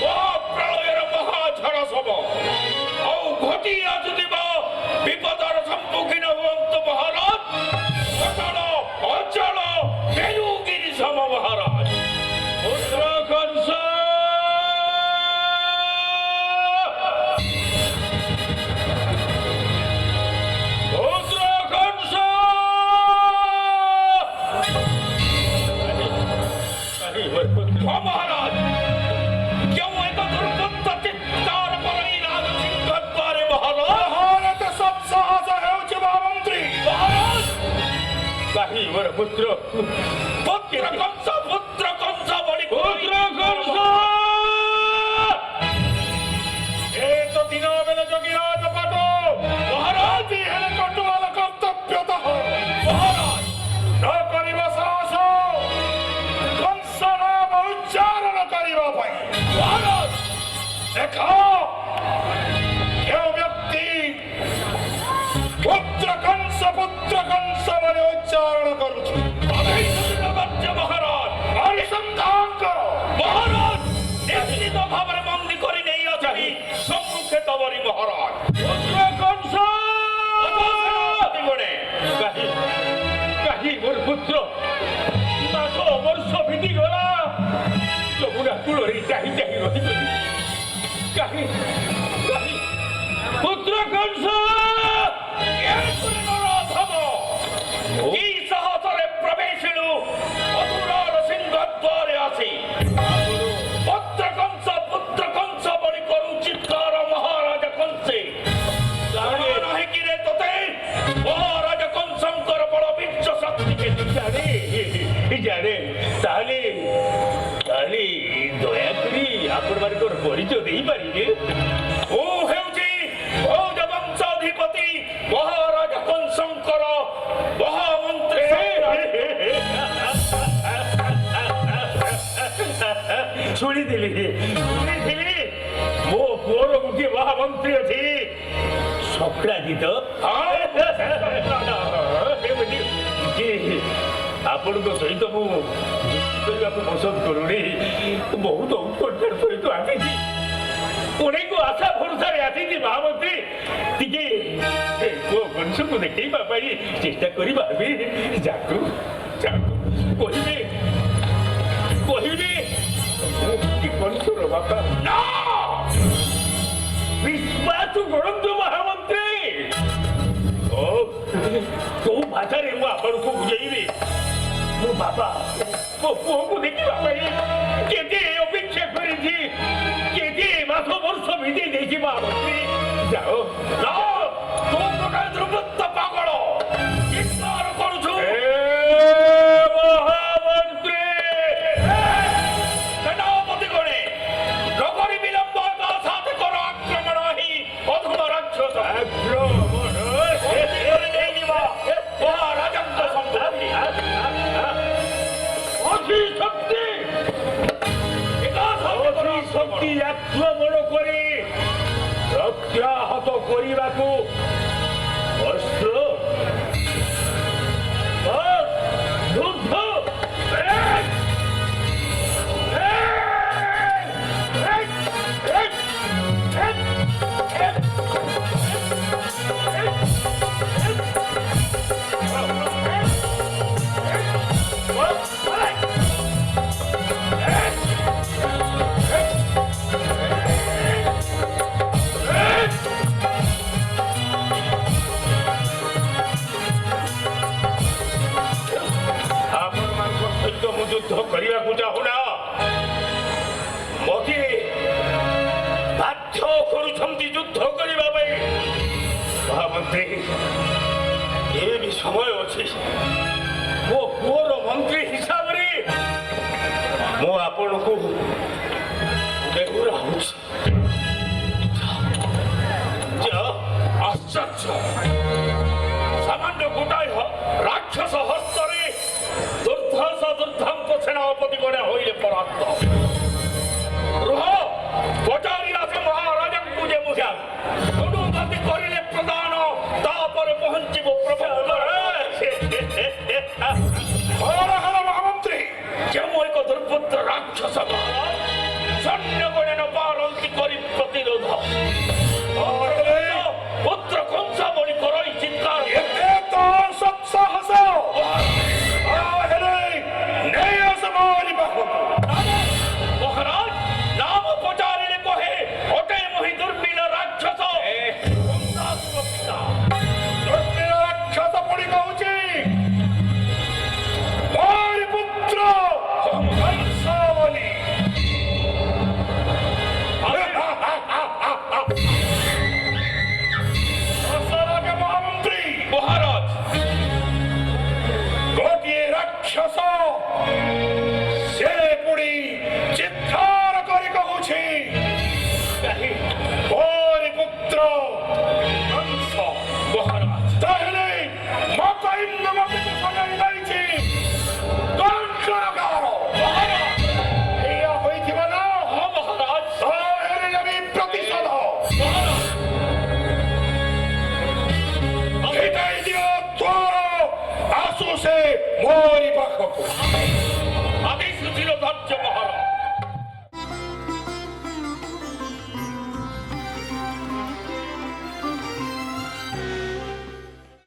ମହାପ୍ରଳୟର ମହାଝଡ଼ ସବ ଆଉ ଘଟି ଆସୁଥିବା ବିପଦର ସମ୍ମୁଖୀନ ହୁଅନ୍ତୁ ମହାରାଜ। ଅଚଳ ଅଚଳ ମେରୁଗିରି ସମ ମହାରାଜ। ପୁତ୍ର କଂସ মহারাজ কেউ এক দুর্বৃত্ত চিৎকার করে রাজসিংহ দ্বারে মহারাজ সব সাহস হেউছে মহামন্ত্রী। মহারাজ কাহিবর পুত্র পুত্র কংস বলি পুত্র কংস এ তো দিন বেলা যোগীরাজ পাঠ মহারাজ হেলে কটুয়াল কর্তব্যত মহারাজ ন করিব সাহস উচ্চারণ করিবা পাই। মহারাজ দেখো কেউ ব্যক্তি পুত্র কংস বলে উচ্চারণ করুছে মহারাজ অনুসন্ধান করো। মহারাজ নিশ্চিত ভাবে বন্দী করে নেই অচাহি সম্মুখে তবরি মহারাজ। পুত্র কংস কাহি মোর পুত্র মাস বর্ষ ভিতি গলা যমুনা কূଳରେ ଚାହିଁ ଚାହିଁ ରହିଗଲି। କାହିଁ କାହିଁ ପୁତ୍ର କଂସ এই সাহসরে প্রবেশিলু অধুরার সিংহ দ্বারে আসি পুত্র কংস বলি করু চিৎকার মহারাজ কংসে নাহি কিরে তোতে মহারাজ কংসঙ্কর বড় বীর্য শক্তিকে জানে জানে তাহলে দয়াকরি আপনার পরিচয় ଦେଇପାରିବେ। ও ହେଉଛି ভৌজ বংশাধিপতি মহারাজ কংসঙ্কর মহামন্ত্রী। ଶୁଣିଥିଲି ମୋ ପୁଅର ଗୋଟିଏ ମହାମନ୍ତ୍ରୀ ଅଛି ଶକ୍ରାଜିତ। ଆପଣଙ୍କ ସହିତ ମୁଁ କରିବାକୁ ପସନ୍ଦ କରୁନି। ବହୁତ ଉତ୍କଣ୍ଠାର ସହିତ ଆସିଛି ଅନେକ ଆଶା ଭରସାରେ ଆସିଛି ମହାମନ୍ତ୍ରୀ। ଟିକେ ପୁଅ କଂସକୁ ଦେଖେଇବା ପାଇଁ ଚେଷ୍ଟା କରିପାରିବେ। ଯାକୁ କହିବେ କି କଂସର ବାପା ବିଶ୍ୱାସ କରନ୍ତୁ ମହାମନ୍ତ୍ରୀ। କୋଉ ଭାଷାରେ ମୁଁ ଆପଣଙ୍କୁ ବୁଝେଇବି? ମୋ ବାପା ମୋ ପୁଅକୁ ଦେଖିବା ପାଇଁ କେତେ ଅପେକ୍ଷା କରିଛି, କେତେ ମାସ ବର୍ଷ ବିତେଇ ଦେଇଛି ମହାମନ୍ତ୍ରୀ। ଯାଅ କୋଉ ପ୍ରକାର ଦୁର୍ବୃତ୍ତ ପାଗଳ ଚିତ୍କାର କରୁଛୁ ମହାମନ୍ତ୍ରୀ। ସେନାପତି ଗଣେ ନଗରୀ ବିଳମ୍ବ ସାଥ କର ଆକ୍ରମଣ ହିଁ ଅଧମ ରାକ୍ଷସ ନେଇଯିବା ମହାରାଜଙ୍କ ସମ୍ପତ୍ତି শক্তি আক্রমণ করে প্রত্যাহত করিবাকু অস্ত্র যুদ্ধ যুদ্ধ କରିବାକୁ ଚାହୁଁନା ମୋତେ ବାଧ୍ୟ କରୁଛନ୍ତି ଯୁଦ୍ଧ କରିବା ପାଇଁ। ମହାମନ୍ତ୍ରୀ ଏବେ ବି ସମୟ ଅଛି। ମୋ ପୁଅର ମନ୍ତ୍ରୀ ହିସାବରେ ମୁଁ ଆପଣଙ୍କୁ ଦେହୁରାଉଛି। ଆଶ୍ଚର୍ଯ୍ୟ ସାମାନ୍ୟ ଗୋଟାଏ ରାକ୍ଷସ ହସ୍ତରେ ଦୁର୍ଦ୍ଧାନ୍ତ ସେନାପତି ଗଣେ ହୋଇଲେ ପରାସ୍ତ। ରୁହ ପଚାରି ଆସେ ମହାରାଜାଙ୍କୁ ଯେ ମୁଝା ଅନୁମତି କରିଲେ ପ୍ରଦାନ ତାପରେ ପହଞ୍ଚିବ ପ୍ରଭୁ। ଦିନଗଣନ ପାଳନ୍ତି କରି ପ୍ରତିରୋଧ ପୁତ୍ର କଂସା ଭଳି କରଇ ଚିତ୍କାର ଏତେ ତ ସତ୍ସାହସ ହେଲେ ନେଇ ଆସ ମୋରି ପାଖକୁ। ମହାରାଜ ନାମ ପଚାରିଲେ କହେ ଅଟେ ମୋହି ଦୁର୍ବିଳ ରାକ୍ଷସ କଂସାସୁର ପିତା। ଦୁର୍ବିଳ ରାକ୍ଷସ ପୁଣି କହୁଛି ମୋରି ପୁତ୍ର କଂସ ବୋଲି। ଦଶରଥ ମହାମନ୍ତ୍ରୀ ମହାରାଜ ଗୋଟିଏ ରାକ୍ଷସ ସେ ପୁଣି ଚିତ୍କାର କରି କହୁଛି କାହିଁ ମୋରି ପୁତ୍ର କଂସ। ମହାରାଜ ତାହେଲେ ମତେ ଇନ୍ଦ୍ରମତୀକୁ ସଜାଇ ଦେଇଛି କଂସରକାର। ଏଇଆ ହୋଇଥିବ ନା? ହଁ ମହାରାଜ ତାହେଲେ ନେବି ପ୍ରତିଶୋଧ। ମହାରାଜ ଫିଟାଇ ଦିଅ ଦ୍ୱାର ଆସୁ ସେ ମୋରି ପାଖକୁ।